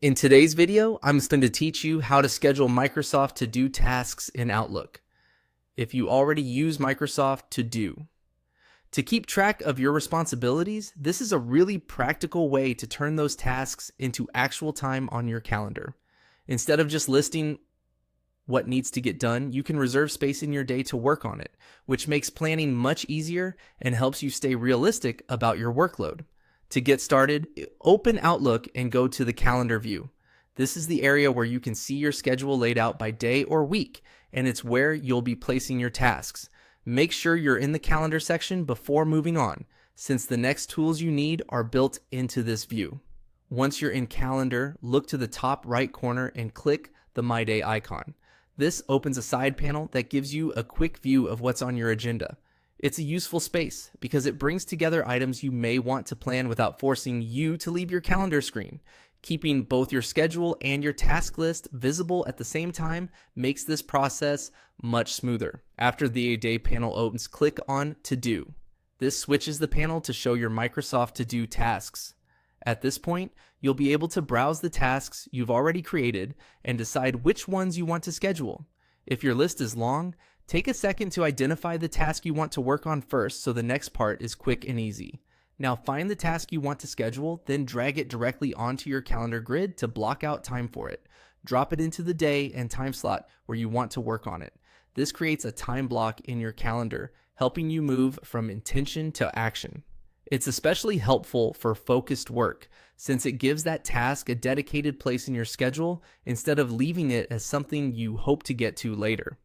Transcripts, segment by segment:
In today's video, I'm going to teach you how to schedule Microsoft To Do tasks in Outlook. If you already use Microsoft To Do. To keep track of your responsibilities, this is a really practical way to turn those tasks into actual time on your calendar. Instead of just listing what needs to get done, you can reserve space in your day to work on it, which makes planning much easier and helps you stay realistic about your workload. To get started, open Outlook and go to the calendar view. This is the area where you can see your schedule laid out by day or week, and it's where you'll be placing your tasks. Make sure you're in the calendar section before moving on, since the next tools you need are built into this view. Once you're in calendar, look to the top right corner and click the My Day icon. This opens a side panel that gives you a quick view of what's on your agenda. It's a useful space because it brings together items you may want to plan without forcing you to leave your calendar screen. Keeping both your schedule and your task list visible at the same time makes this process much smoother. After the Day panel opens, click on To Do. This switches the panel to show your Microsoft To Do tasks. At this point, you'll be able to browse the tasks you've already created and decide which ones you want to schedule. If your list is long, take a second to identify the task you want to work on first so the next part is quick and easy. Now find the task you want to schedule, then drag it directly onto your calendar grid to block out time for it. Drop it into the day and time slot where you want to work on it. This creates a time block in your calendar, helping you move from intention to action. It's especially helpful for focused work, since it gives that task a dedicated place in your schedule instead of leaving it as something you hope to get to later.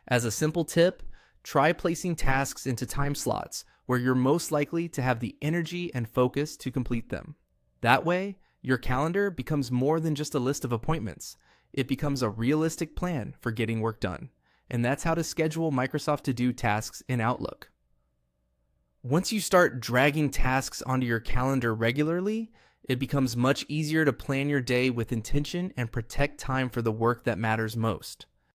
As a simple tip, try placing tasks into time slots where you're most likely to have the energy and focus to complete them. That way, your calendar becomes more than just a list of appointments. It becomes a realistic plan for getting work done. And that's how to schedule Microsoft To Do tasks in Outlook. Once you start dragging tasks onto your calendar regularly, it becomes much easier to plan your day with intention and protect time for the work that matters most.